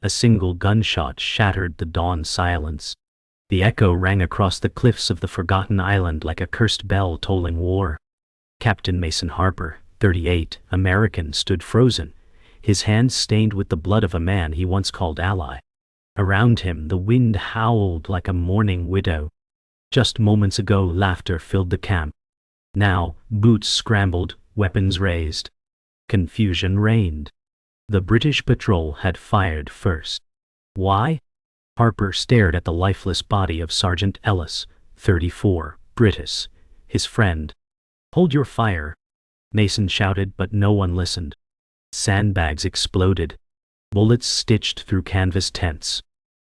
A single gunshot shattered the dawn silence. The echo rang across the cliffs of the forgotten island like a cursed bell tolling war. Captain Mason Harper, 38, American, stood frozen, his hands stained with the blood of a man he once called ally. Around him the wind howled like a mourning widow. Just moments ago laughter filled the camp. Now boots scrambled, weapons raised. Confusion reigned. The British patrol had fired first. Why? Harper stared at the lifeless body of Sergeant Ellis, 34, British, his friend. "Hold your fire," Mason shouted, but no one listened. Sandbags exploded. Bullets stitched through canvas tents.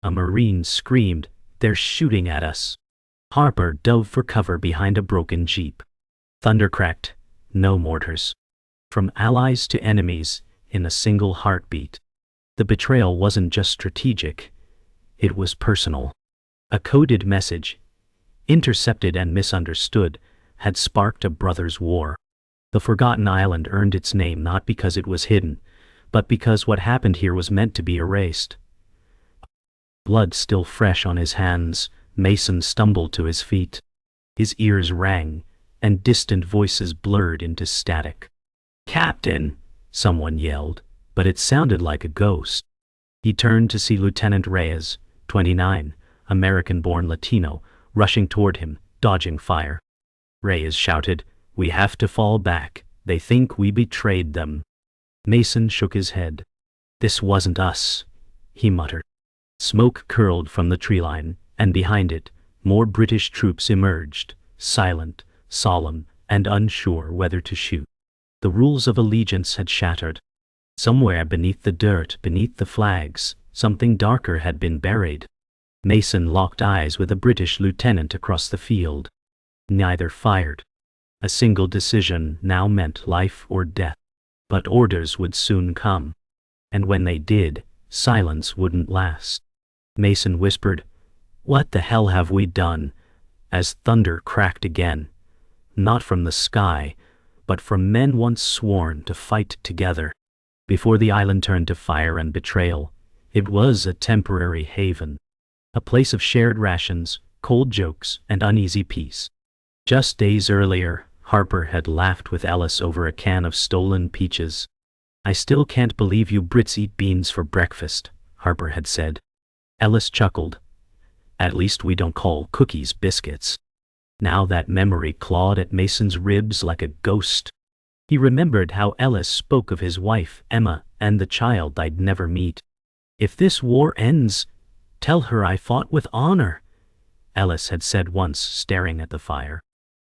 A Marine screamed, "They're shooting at us." Harper dove for cover behind a broken jeep. Thunder cracked. No mortars. From allies to enemies, in a single heartbeat. The betrayal wasn't just strategic. It was personal. A coded message, intercepted and misunderstood, had sparked a brothers' war. The forgotten island earned its name not because it was hidden, but because what happened here was meant to be erased. Blood still fresh on his hands, Mason stumbled to his feet. His ears rang, and distant voices blurred into static. "Captain!" someone yelled, but it sounded like a ghost. He turned to see Lieutenant Reyes, 29, American-born Latino, rushing toward him, dodging fire. Reyes shouted, "We have to fall back. They think we betrayed them." Mason shook his head. "This wasn't us," he muttered. Smoke curled from the tree line, and behind it, more British troops emerged, silent, solemn, and unsure whether to shoot. The rules of allegiance had shattered. Somewhere beneath the dirt, beneath the flags, something darker had been buried. Mason locked eyes with a British lieutenant across the field. Neither fired. A single decision now meant life or death. But orders would soon come. And when they did, silence wouldn't last. Mason whispered, "What the hell have we done?" as thunder cracked again. Not from the sky, but from men once sworn to fight together. Before the island turned to fire and betrayal, it was a temporary haven. A place of shared rations, cold jokes, and uneasy peace. Just days earlier, Harper had laughed with Ellis over a can of stolen peaches. "I still can't believe you Brits eat beans for breakfast," Harper had said. Ellis chuckled. "At least we don't call cookies biscuits." Now that memory clawed at Mason's ribs like a ghost. He remembered how Ellis spoke of his wife, Emma, and the child they'd never meet. "If this war ends, tell her I fought with honor," Ellis had said once, staring at the fire.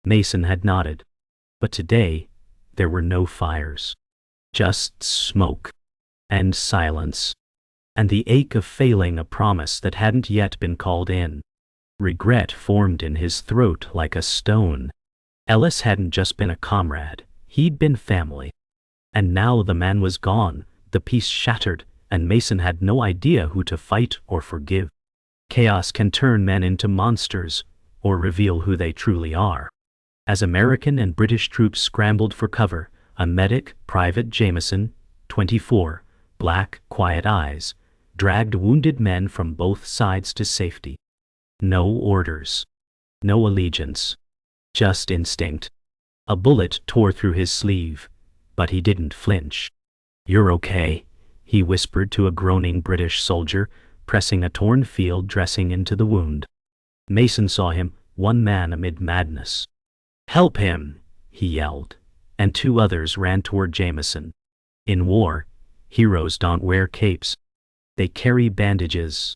Mason had nodded. But today, there were no fires. Just smoke. And silence. And the ache of failing a promise that hadn't yet been called in. Regret formed in his throat like a stone. Ellis hadn't just been a comrade, he'd been family. And now the man was gone, the peace shattered, and Mason had no idea who to fight or forgive. Chaos can turn men into monsters, or reveal who they truly are. As American and British troops scrambled for cover, a medic, Private Jameson, 24, black, quiet eyes, dragged wounded men from both sides to safety. No orders. No allegiance. Just instinct. A bullet tore through his sleeve, but he didn't flinch. "You're okay," he whispered to a groaning British soldier, pressing a torn field dressing into the wound. Mason saw him, one man amid madness. "Help him!" he yelled, and two others ran toward Jameson. In war, heroes don't wear capes. They carry bandages.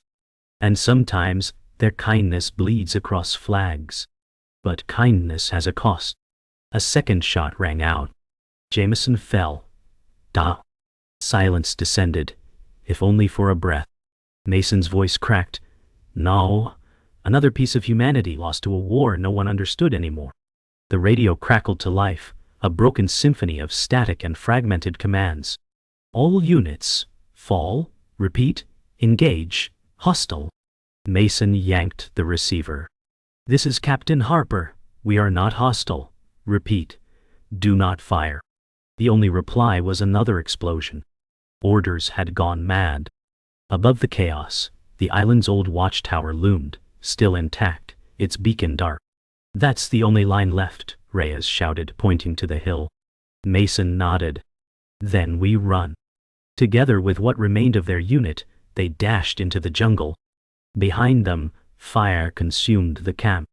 And sometimes, their kindness bleeds across flags. But kindness has a cost. A second shot rang out. Jameson fell. Da. Silence descended, if only for a breath. Mason's voice cracked. "No. Another piece of humanity lost to a war no one understood anymore." The radio crackled to life, a broken symphony of static and fragmented commands. "All units, fall, repeat, engage, hostile." Mason yanked the receiver. "This is Captain Harper. We are not hostile. Repeat. Do not fire." The only reply was another explosion. Orders had gone mad. Above the chaos, the island's old watchtower loomed, still intact, its beacon dark. "That's the only line left," Reyes shouted, pointing to the hill. Mason nodded. "Then we run." Together with what remained of their unit, they dashed into the jungle. Behind them, fire consumed the camp.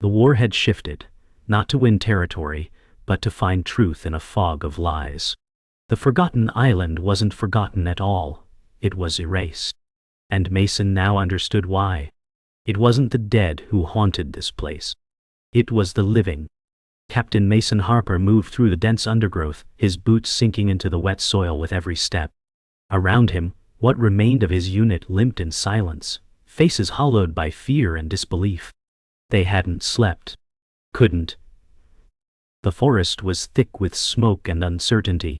The war had shifted, not to win territory, but to find truth in a fog of lies. The forgotten island wasn't forgotten at all. It was erased. And Mason now understood why. It wasn't the dead who haunted this place. It was the living. Captain Mason Harper moved through the dense undergrowth, his boots sinking into the wet soil with every step. Around him, what remained of his unit limped in silence, faces hollowed by fear and disbelief. They hadn't slept. Couldn't. The forest was thick with smoke and uncertainty.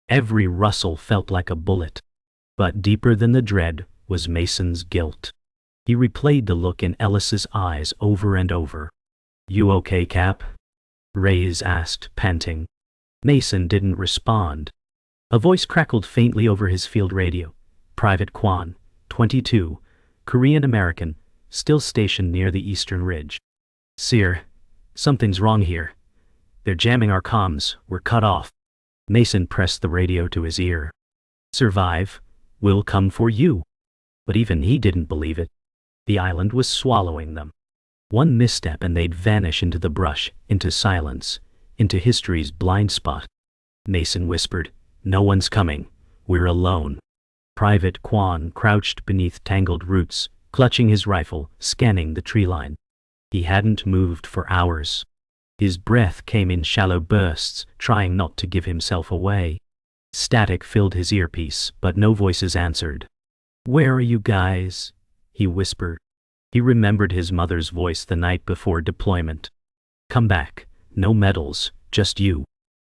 Every rustle felt like a bullet. But deeper than the dread was Mason's guilt. He replayed the look in Ellis's eyes over and over. "You okay, Cap?" Reyes asked, panting. Mason didn't respond. A voice crackled faintly over his field radio. "Private Kwan, 22, Korean-American, still stationed near the eastern ridge. Sir, something's wrong here. They're jamming our comms, we're cut off." Mason pressed the radio to his ear. "Survive, we'll come for you." But even he didn't believe it. The island was swallowing them. One misstep and they'd vanish into the brush, into silence, into history's blind spot. Mason whispered, "No one's coming. We're alone." Private Kwan crouched beneath tangled roots, clutching his rifle, scanning the tree line. He hadn't moved for hours. His breath came in shallow bursts, trying not to give himself away. Static filled his earpiece, but no voices answered. "Where are you guys?" he whispered. He remembered his mother's voice the night before deployment. "Come back, no medals, just you."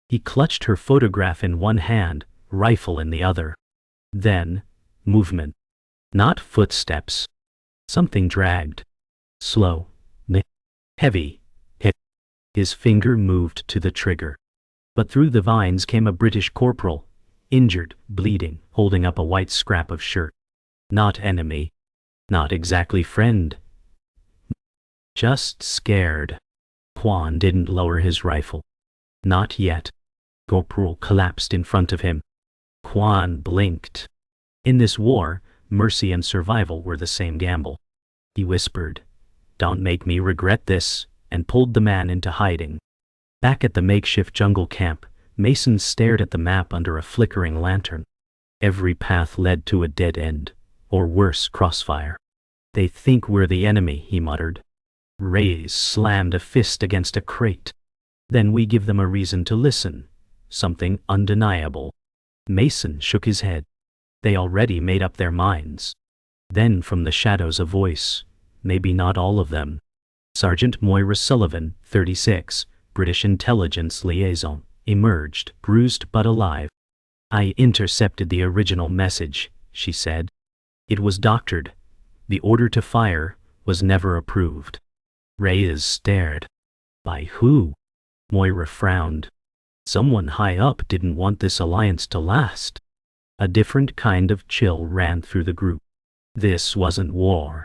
He clutched her photograph in one hand, rifle in the other. Then, movement. Not footsteps. Something dragged. Slow. Heavy. His finger moved to the trigger. But through the vines came a British corporal, injured, bleeding, holding up a white scrap of shirt. Not enemy. Not exactly friend. Just scared. Kwan didn't lower his rifle. Not yet. Corporal collapsed in front of him. Kwan blinked. In this war, mercy and survival were the same gamble. He whispered, "Don't make me regret this," and pulled the man into hiding. Back at the makeshift jungle camp, Mason stared at the map under a flickering lantern. Every path led to a dead end, or worse, crossfire. "They think we're the enemy," he muttered. Reyes slammed a fist against a crate. "Then we give them a reason to listen. Something undeniable." Mason shook his head. They already made up their minds. Then from the shadows a voice, maybe not all of them. Sergeant Moira Sullivan, 36, British intelligence liaison, emerged, bruised but alive. "I intercepted the original message," she said. "It was doctored. The order to fire was never approved." Reyes stared. "By who?" Moira frowned. Someone high up didn't want this alliance to last. A different kind of chill ran through the group. This wasn't war.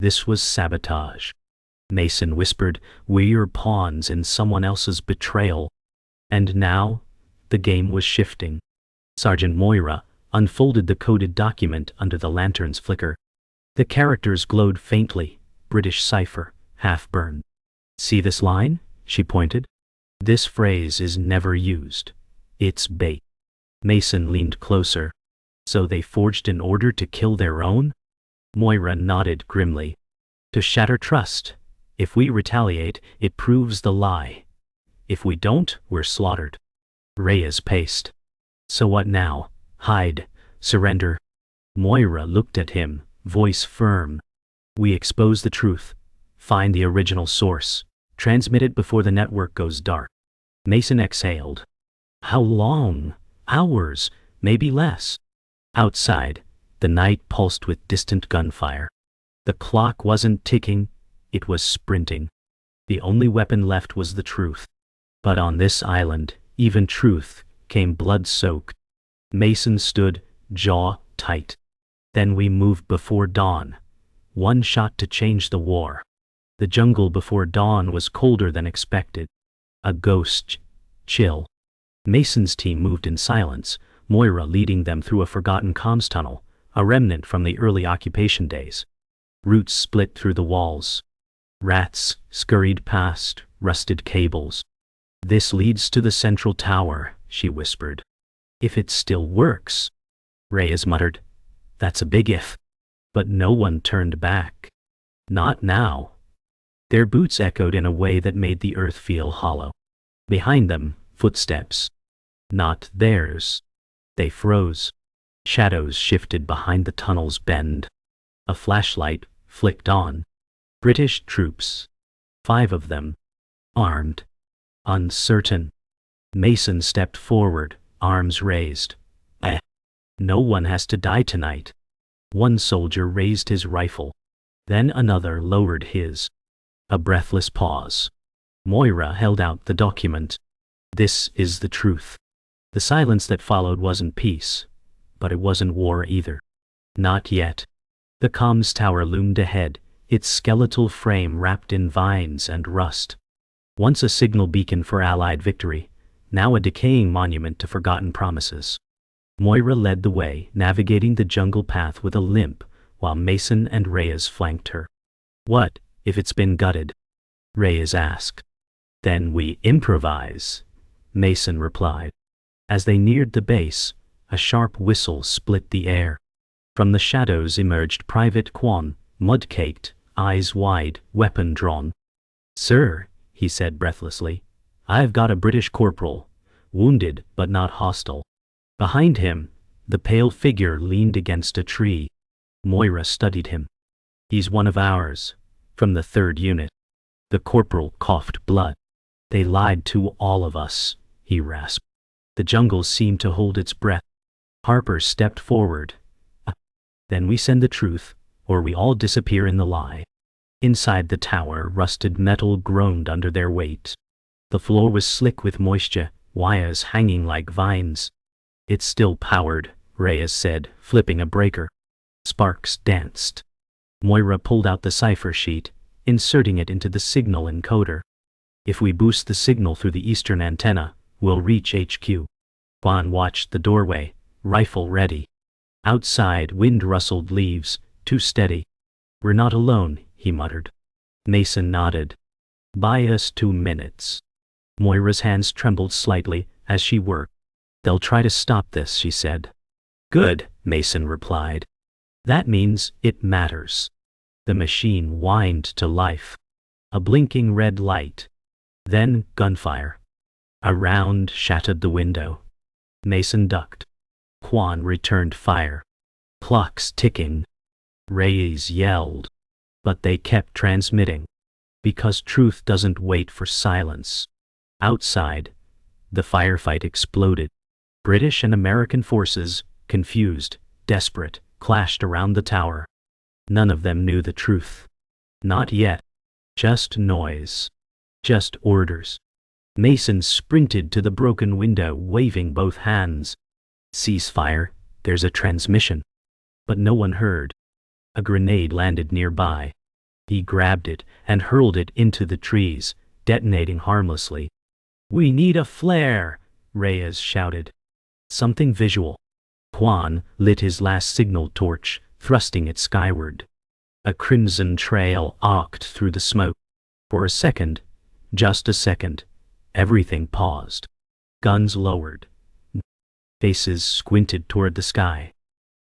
This was sabotage. Mason whispered, "We're pawns in someone else's betrayal." And now, the game was shifting. Sergeant Moira unfolded the coded document under the lantern's flicker. The characters glowed faintly, British cipher, half-burned. "See this line?" she pointed. "This phrase is never used. It's bait." Mason leaned closer. "So they forged an order to kill their own?" Moira nodded grimly. "To shatter trust. If we retaliate, it proves the lie. If we don't, we're slaughtered." Reyes paced. "So what now? Hide? Surrender?" Moira looked at him, voice firm. "We expose the truth. Find the original source. Transmit it before the network goes dark." Mason exhaled. "How long? Hours, maybe less." Outside, the night pulsed with distant gunfire. The clock wasn't ticking, it was sprinting. The only weapon left was the truth. But on this island, even truth came blood-soaked. Mason stood, jaw tight. Then we moved before dawn. One shot to change the war. The jungle before dawn was colder than expected. A ghost chill. Mason's team moved in silence, Moira leading them through a forgotten comms tunnel, a remnant from the early occupation days. Roots split through the walls. Rats scurried past, rusted cables. "This leads to the central tower," she whispered. "If it still works." Reyes muttered. "That's a big if." But no one turned back. Not now. Their boots echoed in a way that made the earth feel hollow. Behind them, footsteps. Not theirs. They froze. Shadows shifted behind the tunnel's bend. A flashlight flicked on. British troops. 5 of them. Armed. Uncertain. Mason stepped forward, arms raised. No one has to die tonight." One soldier raised his rifle. Then another lowered his. A breathless pause. Moira held out the document. "This is the truth." The silence that followed wasn't peace, but it wasn't war either. Not yet. The comms tower loomed ahead, its skeletal frame wrapped in vines and rust. Once a signal beacon for Allied victory, now a decaying monument to forgotten promises. Moira led the way, navigating the jungle path with a limp, while Mason and Reyes flanked her. "What if it's been gutted?" Reyes asked. "Then we improvise," Mason replied. As they neared the base, a sharp whistle split the air. From the shadows emerged Private Kwan, mud-caked, eyes wide, weapon drawn. "Sir," he said breathlessly, "I've got a British corporal, wounded but not hostile." Behind him, the pale figure leaned against a tree. Moira studied him. "He's one of ours, from the 3rd unit." The corporal coughed blood. "They lied to all of us," he rasped. The jungle seemed to hold its breath. Harper stepped forward. "Then we send the truth, or we all disappear in the lie." Inside the tower, rusted metal groaned under their weight. The floor was slick with moisture, wires hanging like vines. "It's still powered," Reyes said, flipping a breaker. Sparks danced. Moira pulled out the cipher sheet, inserting it into the signal encoder. "If we boost the signal through the eastern antenna, we'll reach HQ." Kwan watched the doorway, rifle ready. Outside, wind rustled leaves, too steady. "We're not alone," he muttered. Mason nodded. "Buy us 2 minutes." Moira's hands trembled slightly as she worked. "They'll try to stop this," she said. "Good," Mason replied. "That means it matters." The machine whined to life. A blinking red light. Then gunfire. A round shattered the window. Mason ducked. Kwan returned fire. Clocks ticking. Reyes yelled. But they kept transmitting. Because truth doesn't wait for silence. Outside, the firefight exploded. British and American forces, confused, desperate, clashed around the tower. None of them knew the truth. Not yet. Just noise. Just orders. Mason sprinted to the broken window, waving both hands. "Ceasefire, there's a transmission." But no one heard. A grenade landed nearby. He grabbed it and hurled it into the trees, detonating harmlessly. "We need a flare," Reyes shouted. Something visual. Kwan lit his last signal torch, thrusting it skyward. A crimson trail arced through the smoke. For a second, just a second, everything paused. Guns lowered. Faces squinted toward the sky.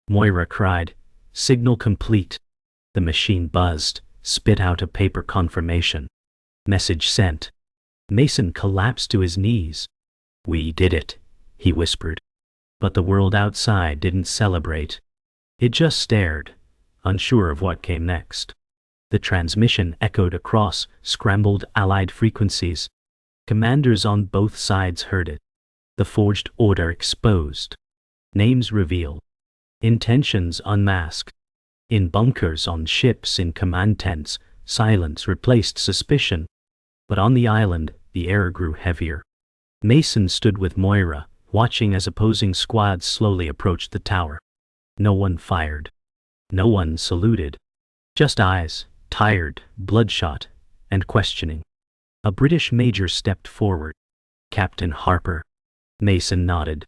Moira cried, "Signal complete." The machine buzzed, spit out a paper confirmation. Message sent. Mason collapsed to his knees. "We did it," he whispered. But the world outside didn't celebrate. It just stared, unsure of what came next. The transmission echoed across scrambled Allied frequencies. Commanders on both sides heard it. The forged order exposed. Names revealed. Intentions unmasked. In bunkers, on ships, in command tents, silence replaced suspicion. But on the island, the air grew heavier. Mason stood with Moira, watching as opposing squads slowly approached the tower. No one fired. No one saluted. Just eyes, tired, bloodshot, and questioning. A British major stepped forward. Captain Harper. Mason nodded.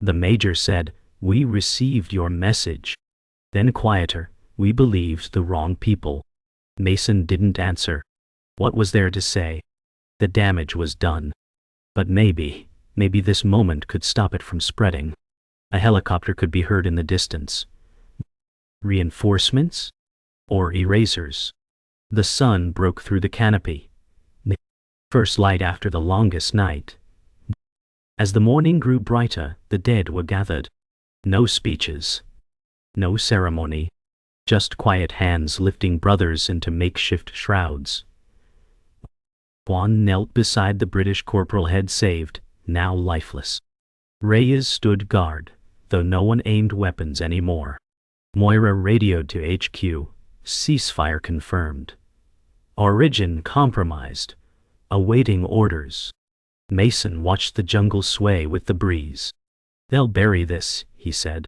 The major said, "We received your message." Then quieter, "We believed the wrong people." Mason didn't answer. What was there to say? The damage was done. But maybe this moment could stop it from spreading. A helicopter could be heard in the distance. Reinforcements? Or erasers? The sun broke through the canopy. First light after the longest night. As the morning grew brighter, the dead were gathered. No speeches. No ceremony. Just quiet hands lifting brothers into makeshift shrouds. Kwan knelt beside the British corporal head saved, now lifeless. Reyes stood guard, though no one aimed weapons anymore. Moira radioed to HQ, ceasefire confirmed. Origin compromised, awaiting orders. Mason watched the jungle sway with the breeze. "They'll bury this," he said.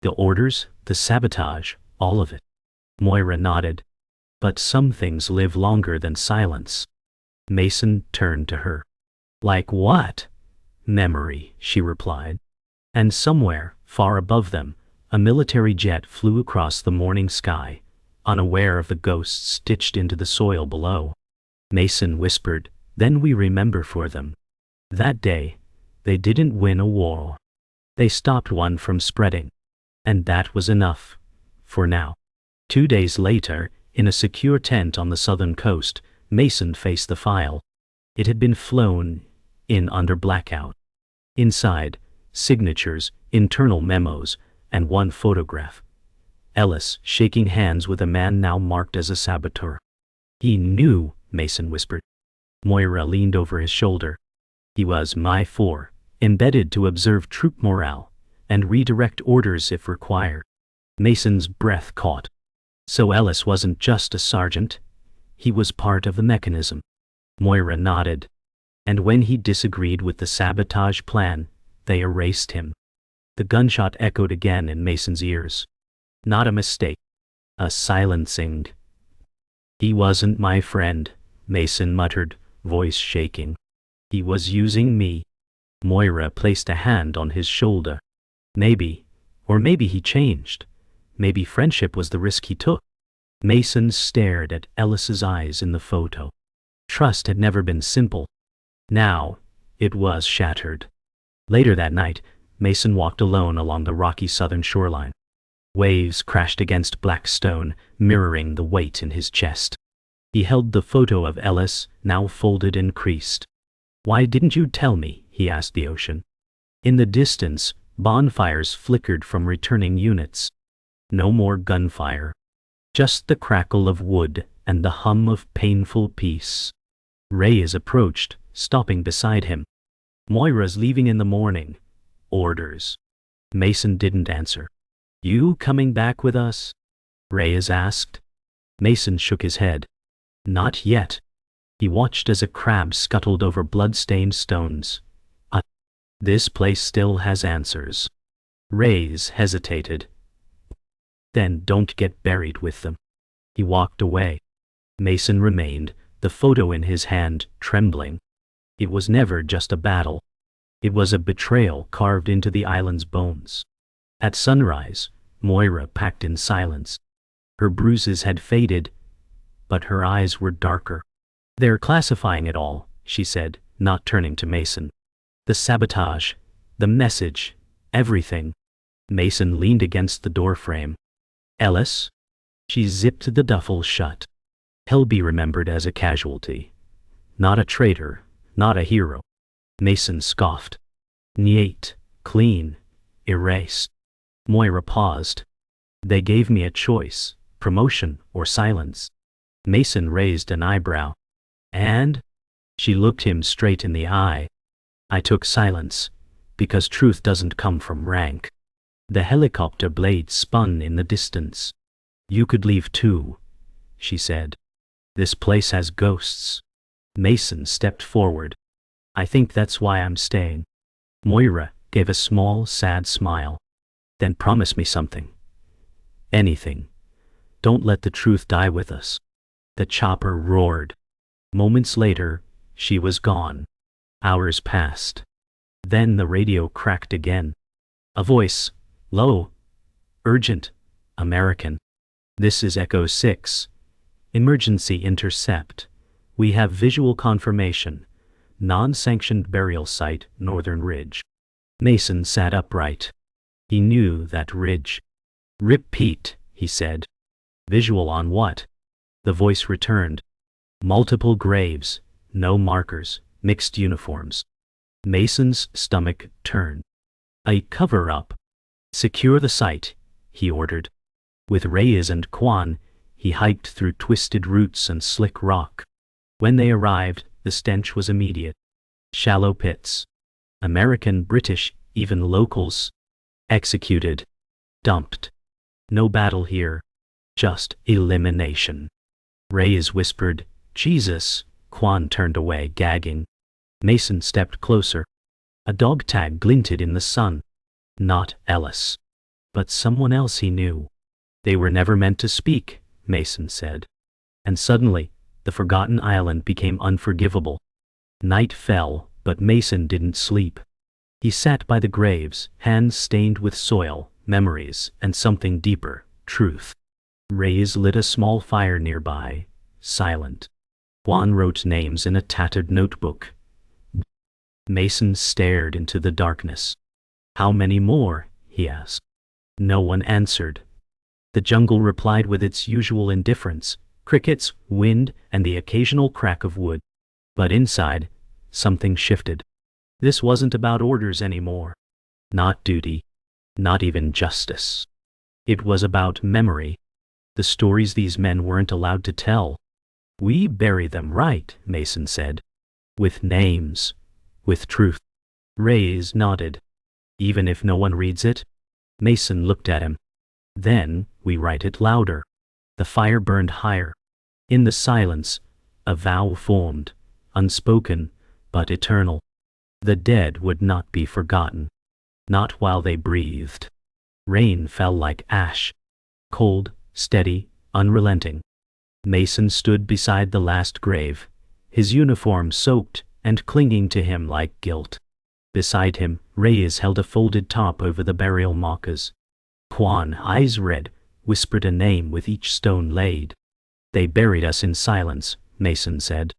"The orders, the sabotage, all of it." Moira nodded. "But some things live longer than silence." Mason turned to her. "Like what?" "Memory," she replied. And somewhere, far above them, a military jet flew across the morning sky, unaware of the ghosts stitched into the soil below. Mason whispered, "Then we remember for them. That day, they didn't win a war. They stopped one from spreading. And that was enough. For now." 2 days later, in a secure tent on the southern coast, Mason faced the file. It had been flown in under blackout. Inside, signatures, internal memos, and one photograph. Ellis shaking hands with a man now marked as a saboteur. "He knew," Mason whispered. Moira leaned over his shoulder. "He was my 4, embedded to observe troop morale, and redirect orders if required." Mason's breath caught. So Ellis wasn't just a sergeant. He was part of the mechanism. Moira nodded. And when he disagreed with the sabotage plan, they erased him. The gunshot echoed again in Mason's ears. Not a mistake. A silencing. "He wasn't my friend," Mason muttered, voice shaking. "He was using me." Moira placed a hand on his shoulder. Maybe he changed. Maybe friendship was the risk he took. Mason stared at Ellis's eyes in the photo. Trust had never been simple. Now, it was shattered. Later that night, Mason walked alone along the rocky southern shoreline. Waves crashed against black stone, mirroring the weight in his chest. He held the photo of Ellis, now folded and creased. "Why didn't you tell me?" he asked the ocean. In the distance, bonfires flickered from returning units. No more gunfire. Just the crackle of wood and the hum of painful peace. Reyes approached, stopping beside him. "Moira's leaving in the morning. Orders." Mason didn't answer. "You coming back with us?" Reyes asked. Mason shook his head. "Not yet." He watched as a crab scuttled over blood-stained stones. This place still has answers." Reyes hesitated. "Then don't get buried with them." He walked away. Mason remained, the photo in his hand, trembling. It was never just a battle. It was a betrayal carved into the island's bones. At sunrise, Moira packed in silence. Her bruises had faded, but her eyes were darker. "They're classifying it all," she said, not turning to Mason. "The sabotage, the message, everything." Mason leaned against the doorframe. "Ellis?" She zipped the duffel shut. "He'll be remembered as a casualty. Not a traitor, not a hero." Mason scoffed. "Neat, clean, erased." Moira paused. "They gave me a choice, promotion or silence." Mason raised an eyebrow. "And?" She looked him straight in the eye. "I took silence, because truth doesn't come from rank." The helicopter blade spun in the distance. "You could leave too," she said. "This place has ghosts." Mason stepped forward. "I think that's why I'm staying." Moira gave a small, sad smile. "Then promise me something." Anything. Don't let the truth die with us. The chopper roared. Moments later, she was gone. Hours passed. Then the radio cracked again. A voice, low, urgent, American. This is Echo 6. Emergency intercept. We have visual confirmation. Non-sanctioned burial site, Northern Ridge. Mason sat upright. He knew that ridge. Repeat, he said. Visual on what? The voice returned. Multiple graves, no markers, mixed uniforms. Mason's stomach turned. A cover-up. Secure the site, he ordered. With Reyes and Kwan, he hiked through twisted roots and slick rock. When they arrived, the stench was immediate. Shallow pits. American, British, even locals. Executed. Dumped. No battle here. Just elimination. Reyes whispered, Jesus. Kwan turned away, gagging. Mason stepped closer. A dog tag glinted in the sun. Not Ellis. But someone else he knew. They were never meant to speak, Mason said. And suddenly, the forgotten island became unforgivable. Night fell, but Mason didn't sleep. He sat by the graves, hands stained with soil, memories, and something deeper, truth. Reyes lit a small fire nearby, silent. Kwan wrote names in a tattered notebook. Mason stared into the darkness. How many more? He asked. No one answered. The jungle replied with its usual indifference, crickets, wind, and the occasional crack of wood. But inside, something shifted. This wasn't about orders anymore. Not duty. Not even justice. It was about memory. The stories these men weren't allowed to tell. We bury them right, Mason said. With names. With truth. Reyes nodded. Even if no one reads it? Mason looked at him. Then, we write it louder. The fire burned higher. In the silence, a vow formed, unspoken, but eternal. The dead would not be forgotten. Not while they breathed. Rain fell like ash. Cold, steady, unrelenting. Mason stood beside the last grave, his uniform soaked and clinging to him like guilt. Beside him, Reyes held a folded top over the burial markers. Kwan, eyes red, whispered a name with each stone laid. They buried us in silence, Mason said.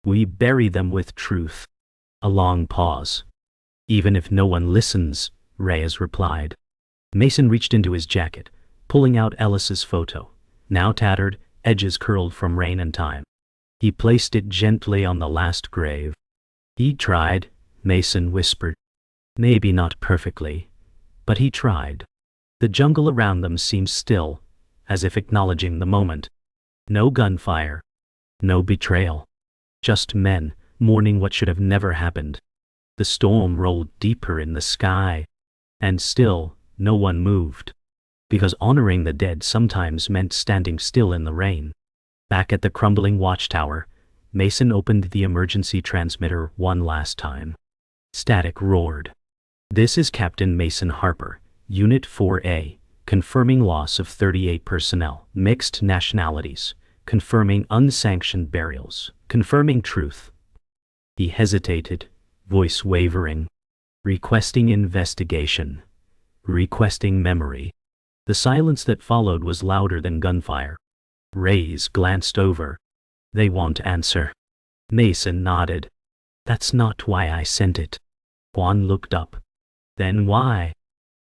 We bury them with truth. A long pause. Even if no one listens, Reyes replied. Mason reached into his jacket, pulling out Ellis's photo, now tattered, edges curled from rain and time. He placed it gently on the last grave. He tried, Mason whispered. Maybe not perfectly, but he tried. The jungle around them seemed still, as if acknowledging the moment. No gunfire. No betrayal. Just men, mourning what should have never happened. The storm rolled deeper in the sky. And still, no one moved. Because honoring the dead sometimes meant standing still in the rain. Back at the crumbling watchtower, Mason opened the emergency transmitter one last time. Static roared. This is Captain Mason Harper, Unit 4A, confirming loss of 38 personnel, mixed nationalities, confirming unsanctioned burials, confirming truth. He hesitated, voice wavering. Requesting investigation. Requesting memory. The silence that followed was louder than gunfire. Reyes glanced over. They won't answer. Mason nodded. That's not why I sent it. Kwan looked up. Then why?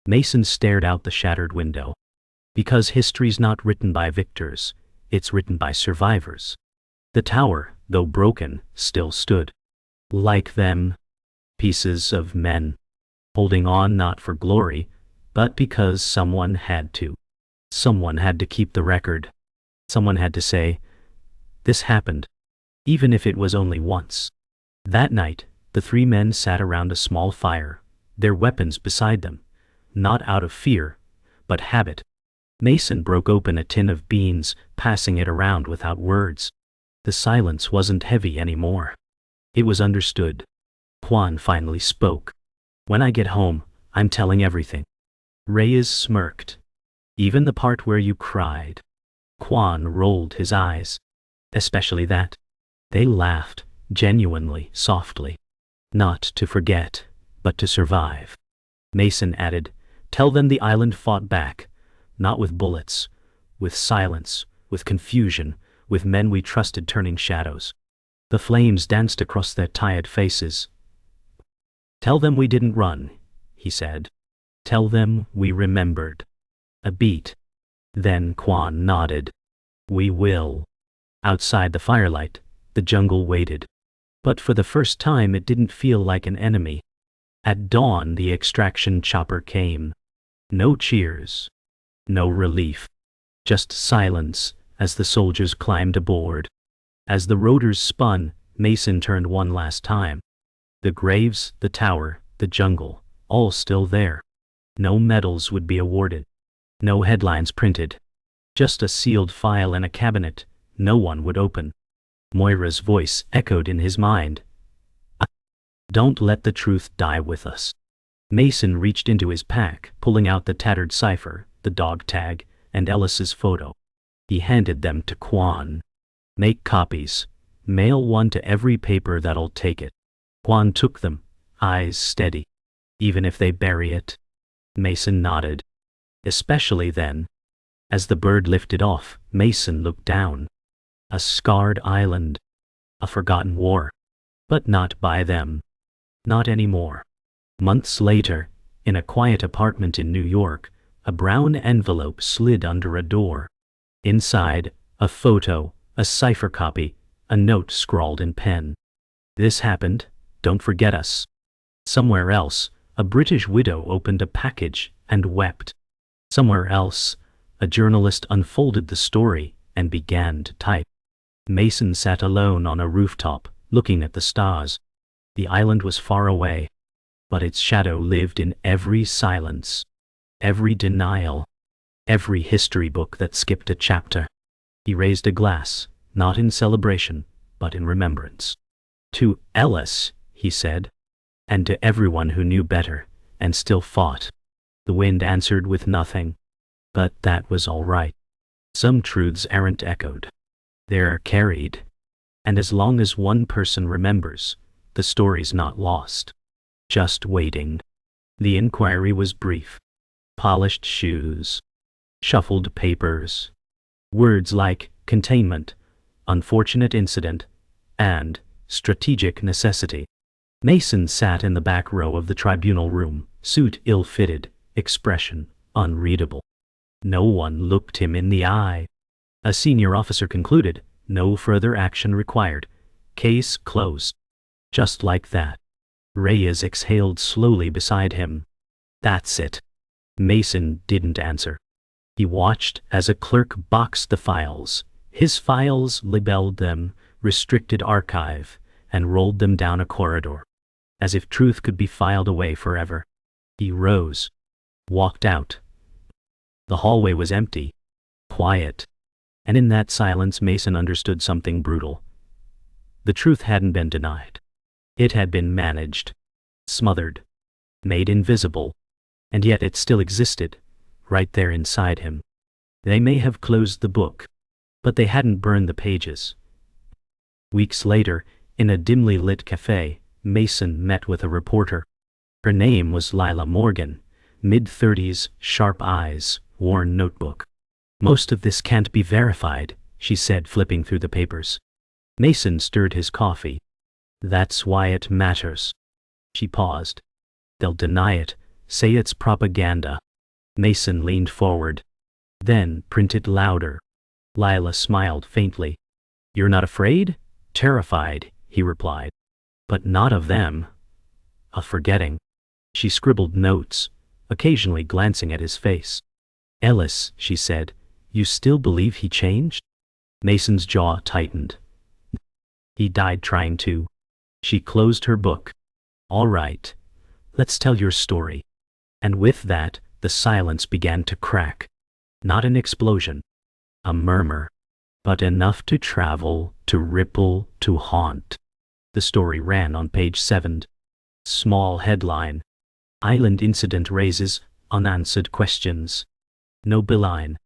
Mason stared out the shattered window. Because history's not written by victors, it's written by survivors. The tower, though broken, still stood. Like them. Pieces of men. Holding on not for glory, but because someone had to. Someone had to keep the record. Someone had to say, this happened. Even if it was only once. That night, the three men sat around a small fire, their weapons beside them. Not out of fear, but habit. Mason broke open a tin of beans, passing it around without words. The silence wasn't heavy anymore. It was understood. Kwan finally spoke. When I get home, I'm telling everything. Reyes smirked. Even the part where you cried. Kwan rolled his eyes. Especially that. They laughed, genuinely, softly. Not to forget, but to survive. Mason added, "Tell them the island fought back, not with bullets, with silence, with confusion, with men we trusted turning shadows." The flames danced across their tired faces. "Tell them we didn't run," he said. "Tell them we remembered." A beat. Then Kwan nodded. "We will." Outside the firelight, the jungle waited. But for the first time it didn't feel like an enemy. At dawn the extraction chopper came. No cheers. No relief. Just silence as the soldiers climbed aboard. As the rotors spun, Mason turned one last time. The graves, the tower, the jungle, all still there. No medals would be awarded. No headlines printed. Just a sealed file in a cabinet no one would open. Moira's voice echoed in his mind. "Don't let the truth die with us." Mason reached into his pack, pulling out the tattered cipher, the dog tag, and Ellis's photo. He handed them to Kwan. "Make copies. Mail one to every paper that'll take it." Kwan took them, eyes steady. "Even if they bury it?" Mason nodded. "Especially then." As the bird lifted off, Mason looked down. A scarred island. A forgotten war. But not by them. Not anymore. Months later, in a quiet apartment in New York, a brown envelope slid under a door. Inside, a photo, a cipher copy, a note scrawled in pen. "This happened, don't forget us." Somewhere else, a British widow opened a package and wept. Somewhere else, a journalist unfolded the story and began to type. Mason sat alone on a rooftop, looking at the stars. The island was far away, but its shadow lived in every silence, every denial, every history book that skipped a chapter. He raised a glass, not in celebration, but in remembrance. "To Ellis," he said, "and to everyone who knew better, and still fought." The wind answered with nothing. But that was all right. Some truths aren't echoed. They're carried. And as long as one person remembers, the story's not lost. Just waiting. The inquiry was brief. Polished shoes. Shuffled papers. Words like containment, unfortunate incident, and strategic necessity. Mason sat in the back row of the tribunal room, suit ill-fitted, expression unreadable. No one looked him in the eye. A senior officer concluded, "No further action required. Case closed." Just like that. Reyes exhaled slowly beside him. "That's it." Mason didn't answer. He watched as a clerk boxed the files. His files, labeled them, restricted archive, and rolled them down a corridor. As if truth could be filed away forever. He rose. Walked out. The hallway was empty. Quiet. And in that silence Mason understood something brutal. The truth hadn't been denied. It had been managed. Smothered. Made invisible. And yet it still existed, right there inside him. They may have closed the book, but they hadn't burned the pages. Weeks later, in a dimly lit cafe, Mason met with a reporter. Her name was Lila Morgan, mid-30s, sharp eyes, worn notebook. "Most of this can't be verified," she said, flipping through the papers. Mason stirred his coffee. "That's why it matters." She paused. "They'll deny it, say it's propaganda." Mason leaned forward. "Then print it louder." Lila smiled faintly. "You're not afraid?" "Terrified," he replied. "But not of them. Of forgetting." She scribbled notes, occasionally glancing at his face. "Ellis," she said, "you still believe he changed?" Mason's jaw tightened. "He died trying to." She closed her book. "All right. Let's tell your story." And with that, the silence began to crack. Not an explosion. A murmur. But enough to travel, to ripple, to haunt. The story ran on page 7. Small headline. Island incident raises unanswered questions. No beeline.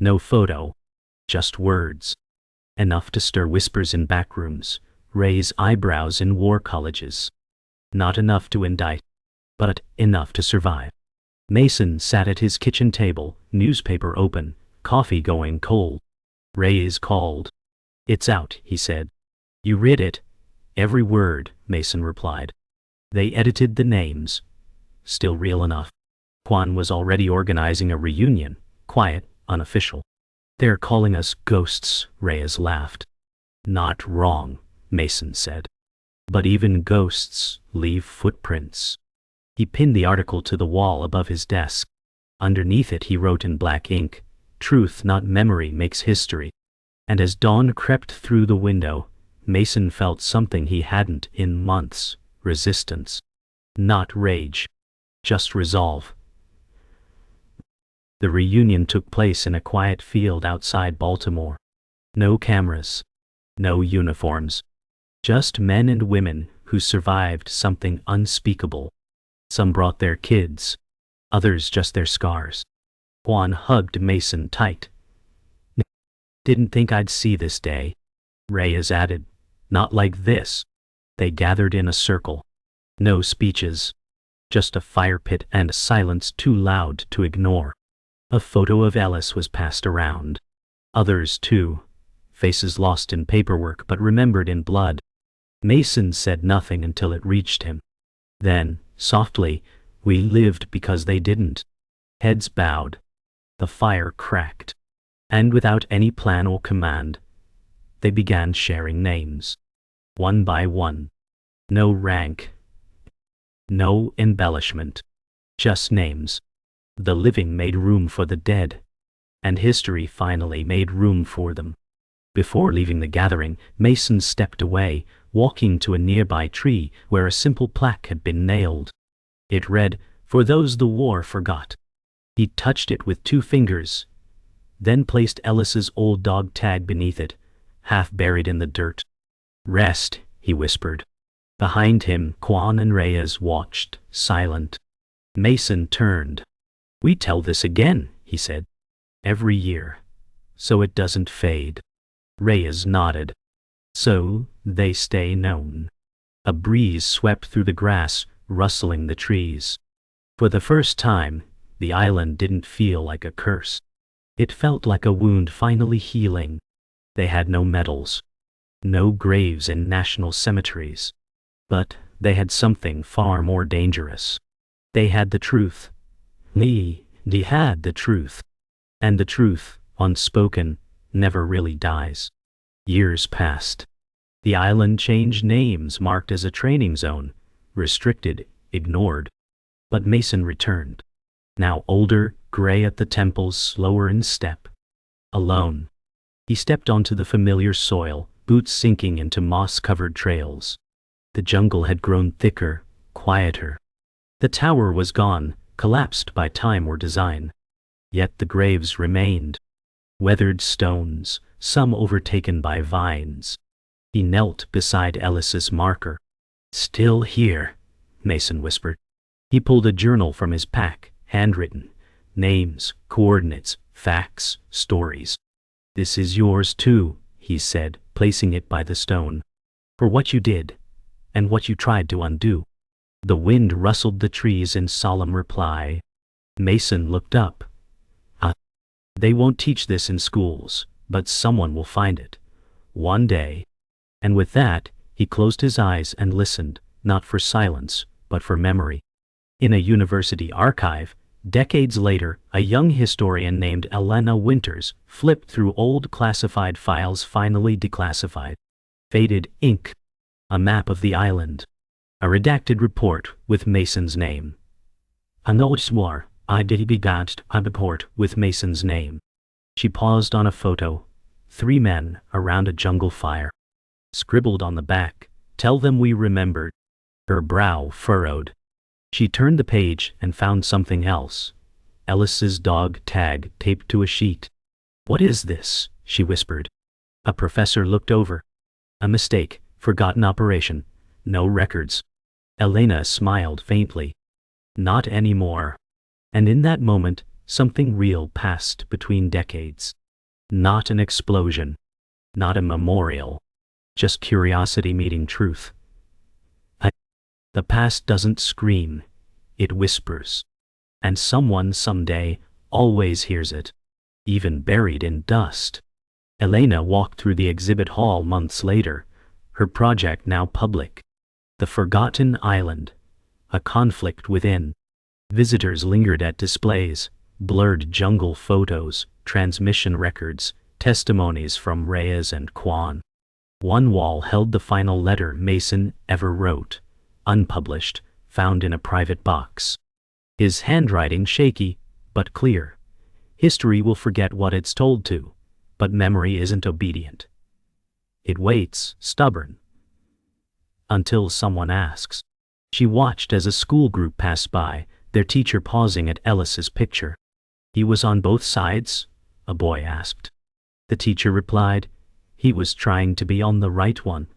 No photo. Just words. Enough to stir whispers in backrooms, raise eyebrows in war colleges. Not enough to indict, but enough to survive. Mason sat at his kitchen table, newspaper open, coffee going cold. Reyes called. "It's out," he said. "You read it?" "Every word," Mason replied. They edited the names. Still real enough. Kwan was already organizing a reunion, quiet, unofficial. "They're calling us ghosts," Reyes laughed. "Not wrong," Mason said. "But even ghosts leave footprints." He pinned the article to the wall above his desk. Underneath it he wrote in black ink, "Truth, not memory, makes history." And as dawn crept through the window, Mason felt something he hadn't in months: resistance. Not rage. Just resolve. The reunion took place in a quiet field outside Baltimore. No cameras. No uniforms. Just men and women who survived something unspeakable. Some brought their kids. Others just their scars. Kwan hugged Mason tight. "Didn't think I'd see this day," Reyes added. "Not like this." They gathered in a circle. No speeches. Just a fire pit and a silence too loud to ignore. A photo of Ellis was passed around. Others too. Faces lost in paperwork but remembered in blood. Mason said nothing until it reached him. Then, softly, "We lived because they didn't." Heads bowed. The fire cracked. And without any plan or command, they began sharing names. One by one. No rank. No embellishment. Just names. The living made room for the dead. And history finally made room for them. Before leaving the gathering, Mason stepped away, walking to a nearby tree where a simple plaque had been nailed. It read, "For those the war forgot." He touched it with 2 fingers, then placed Ellis's old dog tag beneath it, half buried in the dirt. "Rest," he whispered. Behind him, Kwan and Reyes watched, silent. Mason turned. "We tell this again," he said. "Every year. So it doesn't fade." Reyes nodded. "So they stay known." A breeze swept through the grass, rustling the trees. For the first time, the island didn't feel like a curse. It felt like a wound finally healing. They had no medals. No graves in national cemeteries. But they had something far more dangerous. They had the truth. They had the truth. And the truth, unspoken, never really dies. Years passed. The island changed names, marked as a training zone, restricted, ignored. But Mason returned. Now older, gray at the temples, slower in step. Alone. He stepped onto the familiar soil, boots sinking into moss-covered trails. The jungle had grown thicker, quieter. The tower was gone, collapsed by time or design. Yet the graves remained. Weathered stones, some overtaken by vines. He knelt beside Ellis's marker. "Still here," Mason whispered. He pulled a journal from his pack, handwritten. Names, coordinates, facts, stories. "This is yours too," he said, placing it by the stone. "For what you did, and what you tried to undo." The wind rustled the trees in solemn reply. Mason looked up. They won't teach this in schools, but someone will find it. One day." And with that, he closed his eyes and listened, not for silence, but for memory. In a university archive, decades later, a young historian named Elena Winters flipped through old classified files finally declassified. Faded ink. A map of the island. A redacted report with Mason's name. A notice-war, I did begat a report with Mason's name. She paused on a photo. 3 men around a jungle fire. Scribbled on the back, "Tell them we remembered." Her brow furrowed. She turned the page and found something else. Ellis's dog tag taped to a sheet. "What is this?" she whispered. A professor looked over. "A mistake, forgotten operation, no records." Elena smiled faintly. "Not anymore." And in that moment, Something real passed between decades. Not an explosion. Not a memorial. Just curiosity meeting truth. The past doesn't scream. It whispers. And someone someday always hears it. Even buried in dust. Elena walked through the exhibit hall months later, her project now public. The Forgotten Island. A conflict within. Visitors lingered at displays, blurred jungle photos, transmission records, testimonies from Reyes and Kwan. One wall held the final letter Mason ever wrote, unpublished, found in a private box. His handwriting shaky, but clear. History will forget what it's told to, but memory isn't obedient. It waits, stubborn. Until someone asks. She watched as a school group passed by, their teacher pausing at Ellis's picture. "He was on both sides?" a boy asked. The teacher replied, "He was trying to be on the right one."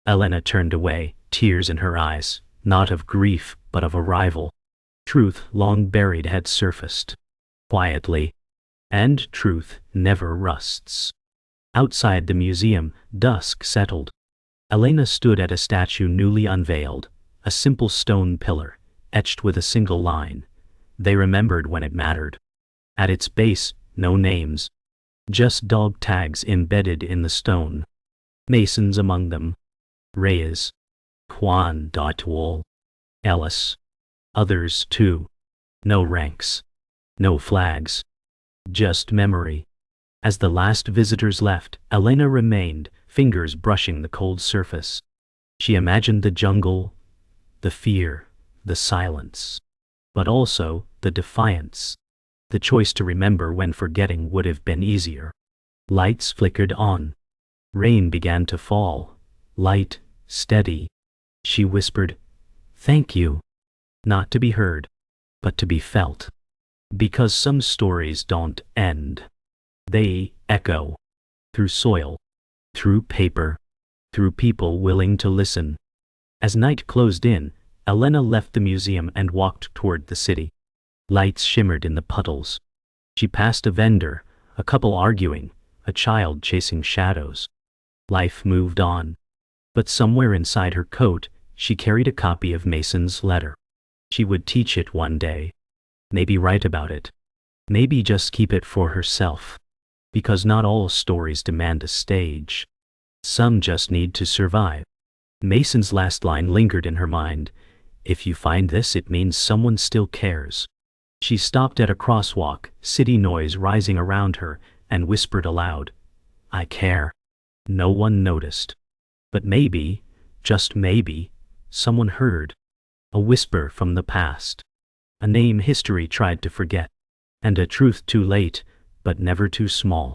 Elena turned away, tears in her eyes, not of grief but of arrival. Truth long buried had surfaced. Quietly. And truth never rusts. Outside the museum, dusk settled. Elena stood at a statue newly unveiled, a simple stone pillar, etched with a single line. They remembered when it mattered. At its base, no names. Just dog tags embedded in the stone. Mason's among them. Reyes. Kwan. Wall. Ellis. Others too. No ranks. No flags. Just memory. As the last visitors left, Elena remained, fingers brushing the cold surface. She imagined the jungle, the fear, the silence, but also the defiance. The choice to remember when forgetting would have been easier. Lights flickered on. Rain began to fall. Light, steady. She whispered, "Thank you." Not to be heard, but to be felt. Because some stories don't end. They echo. Through soil. Through paper. Through people willing to listen. As night closed in, Elena left the museum and walked toward the city. Lights shimmered in the puddles. She passed a vendor, a couple arguing, a child chasing shadows. Life moved on. But somewhere inside her coat, she carried a copy of Mason's letter. She would teach it one day. Maybe write about it. Maybe just keep it for herself. Because not all stories demand a stage. Some just need to survive. Mason's last line lingered in her mind. "If you find this, it means someone still cares." She stopped at a crosswalk, city noise rising around her, and whispered aloud, "I care." No one noticed. But maybe, just maybe, someone heard. A whisper from the past. A name history tried to forget. And a truth too late, but never too small.